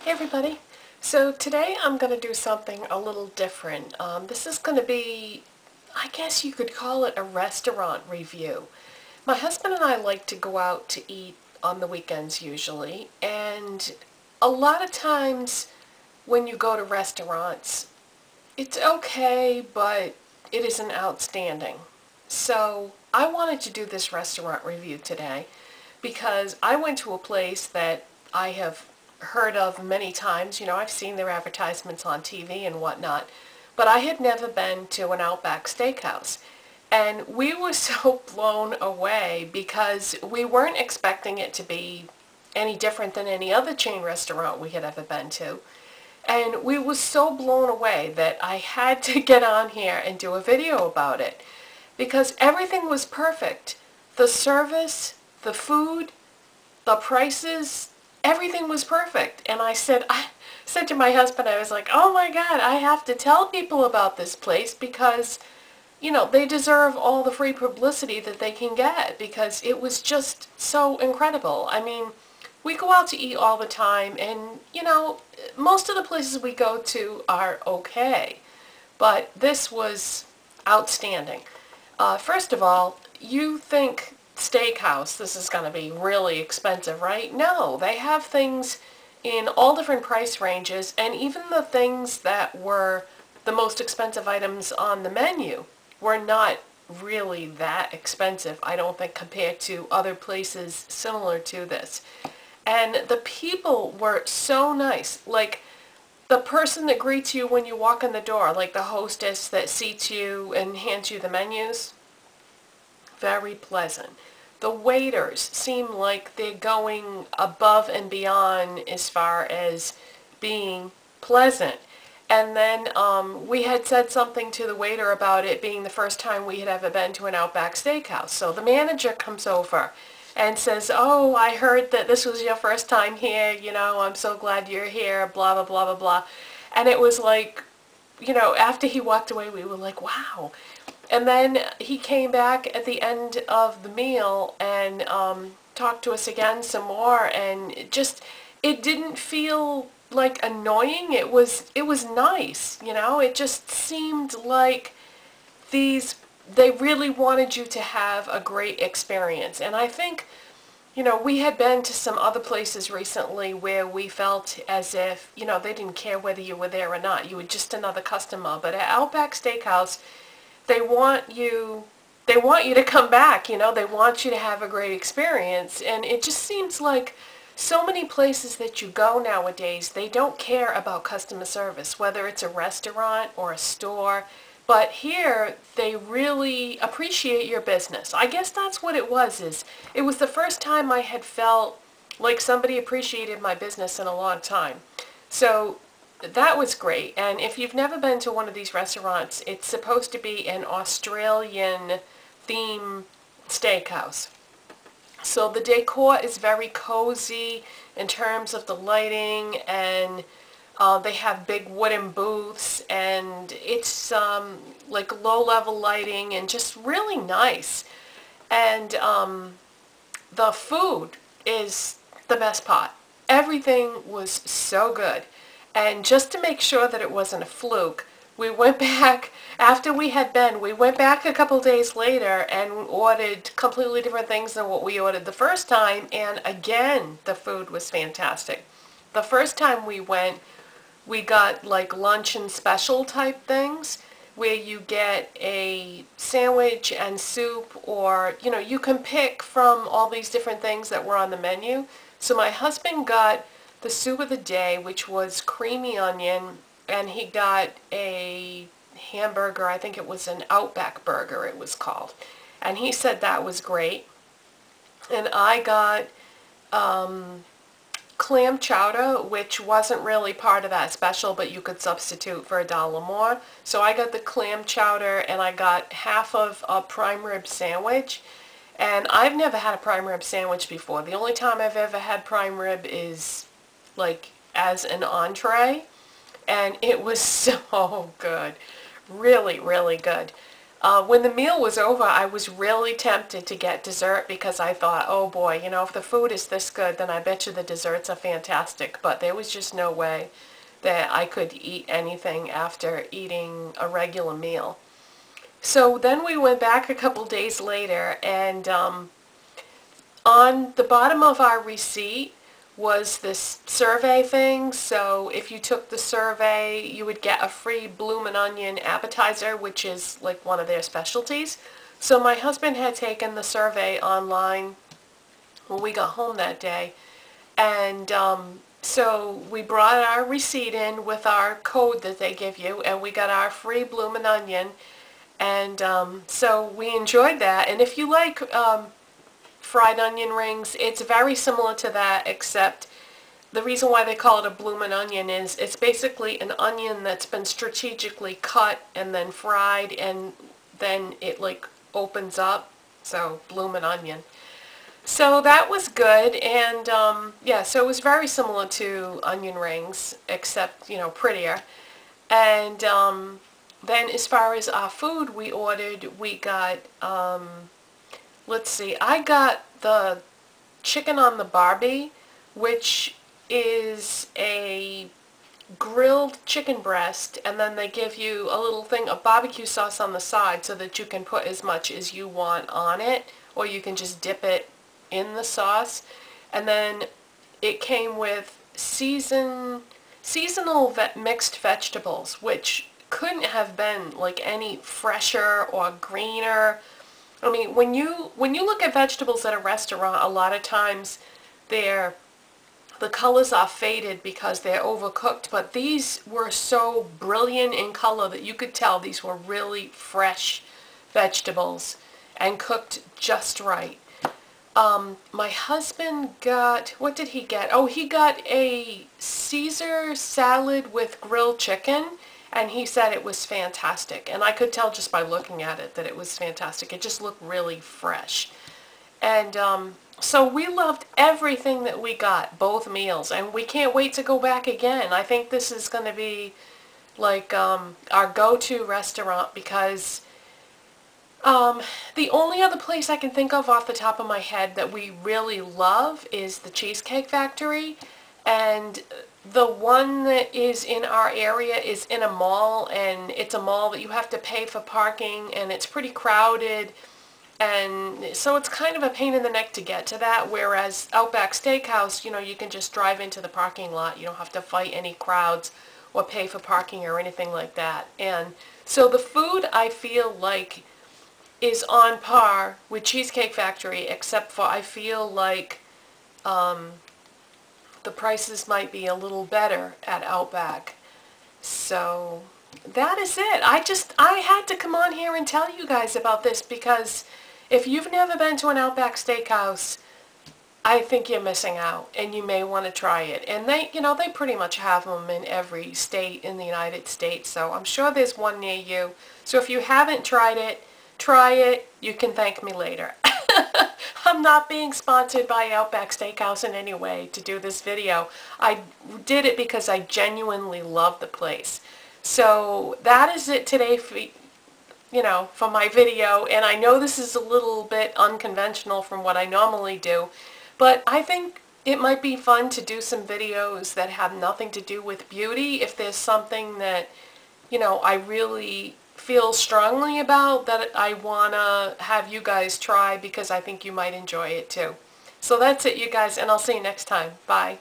Hey everybody. So today I'm going to do something a little different. This is going to be, I guess you could call it a restaurant review. My husband and I like to go out to eat on the weekends usually, and a lot of times when you go to restaurants, it's okay, but it isn't outstanding. So I wanted to do this restaurant review today because I went to a place that I have heard of many times. You know, I've seen their advertisements on TV and whatnot, but I had never been to an Outback Steakhouse. And we were so blown away because we weren't expecting it to be any different than any other chain restaurant we had ever been to. And we were so blown away that I had to get on here and do a video about it because everything was perfect. The service, the food, the prices, everything was perfect. And I said to my husband, I was like, oh my God, I have to tell people about this place because, you know, they deserve all the free publicity that they can get because it was just so incredible. I mean, we go out to eat all the time and, you know, most of the places we go to are okay, but this was outstanding. First of all, you think steakhouse, this is going to be really expensive, right? No, they have things in all different price ranges, and even the things that were the most expensive items on the menu were not really that expensive, I don't think, compared to other places similar to this. And the people were so nice. Like, the person that greets you when you walk in the door, like the hostess that seats you and hands you the menus, very pleasant. The waiters seem like they're going above and beyond as far as being pleasant. And then we had said something to the waiter about it being the first time we had ever been to an Outback Steakhouse. So the manager comes over and says, oh, I heard that this was your first time here, you know, I'm so glad you're here, blah, blah, blah, blah, blah. And it was like, you know, after he walked away, we were like, wow. And then he came back at the end of the meal and talked to us again some more, and it didn't feel like annoying. It was nice, you know. It just seemed like they really wanted you to have a great experience. And I think, you know, we had been to some other places recently where we felt as if, you know, they didn't care whether you were there or not. You were just another customer. But at Outback Steakhouse, they want you to come back, you know. They want you to have a great experience. And it just seems like so many places that you go nowadays, they don't care about customer service, whether it's a restaurant or a store. But here, they really appreciate your business. I guess that's what it was. It was the first time I had felt like somebody appreciated my business in a long time. So that was great. And if you've never been to one of these restaurants, it's supposed to be an Australian theme steakhouse. So the decor is very cozy in terms of the lighting, and they have big wooden booths, and it's like low-level lighting and just really nice. And the food is the best part. Everything was so good. And just to make sure that it wasn't a fluke, we went back, after we had been, we went back a couple days later and ordered completely different things than what we ordered the first time, and again, the food was fantastic. The first time we went, we got like luncheon special type things where you get a sandwich and soup, or, you know, you can pick from all these different things that were on the menu. So my husband got the soup of the day, which was creamy onion, and he got a hamburger. I think it was an Outback burger it was called. And he said that was great. And I got clam chowder, which wasn't really part of that special, but you could substitute for $1 more. So I got the clam chowder, and I got half of a prime rib sandwich. And I've never had a prime rib sandwich before. The only time I've ever had prime rib is like as an entree, and it was so good. Really, really good. When the meal was over, I was really tempted to get dessert because I thought, oh boy, you know, if the food is this good, then I bet you the desserts are fantastic. But there was just no way that I could eat anything after eating a regular meal. So then we went back a couple days later, and on the bottom of our receipt was this survey thing. So if you took the survey, you would get a free bloomin' onion appetizer, which is like one of their specialties. So my husband had taken the survey online when we got home that day, and so we brought our receipt in with our code that they give you, and we got our free bloomin' onion, and so we enjoyed that. And if you like fried onion rings, it's very similar to that, except the reason why they call it a bloomin' onion is it's basically an onion that's been strategically cut and then fried, and then it like opens up, so bloomin' onion. So that was good, and yeah, so it was very similar to onion rings, except, you know, prettier. And then as far as our food we ordered, we got let's see, I got the chicken on the Barbie, which is a grilled chicken breast, and then they give you a little thing of barbecue sauce on the side so that you can put as much as you want on it, or you can just dip it in the sauce. And then it came with seasonal mixed vegetables, which couldn't have been like any fresher or greener. I mean, when you look at vegetables at a restaurant, a lot of times the colors are faded because they're overcooked, but these were so brilliant in color that you could tell these were really fresh vegetables and cooked just right. My husband got, what did he get? Oh, he got a Caesar salad with grilled chicken, and he said it was fantastic. And I could tell just by looking at it that it was fantastic. It just looked really fresh. And so we loved everything that we got, both meals, and we can't wait to go back again. I think this is going to be like our go-to restaurant, because the only other place I can think of off the top of my head that we really love is the Cheesecake Factory, and the one that is in our area is in a mall, and it's a mall that you have to pay for parking, and it's pretty crowded, and so it's kind of a pain in the neck to get to that, whereas Outback Steakhouse, you know, you can just drive into the parking lot. You don't have to fight any crowds or pay for parking or anything like that. And so the food, I feel like, is on par with Cheesecake Factory, except for I feel like the prices might be a little better at Outback. So that is it. I had to come on here and tell you guys about this, because if you've never been to an Outback Steakhouse, I think you're missing out, and you may want to try it. And they, you know, they pretty much have them in every state in the United States, so I'm sure there's one near you. So if you haven't tried it, try it. You can thank me later. I'm not being sponsored by Outback Steakhouse in any way to do this video. I did it because I genuinely love the place. So that is it today for, you know, for my video. And I know this is a little bit unconventional from what I normally do, but I think it might be fun to do some videos that have nothing to do with beauty. If there's something that, you know, I really feel strongly about, that I want to have you guys try, because I think you might enjoy it too. So that's it, you guys, and I'll see you next time. Bye.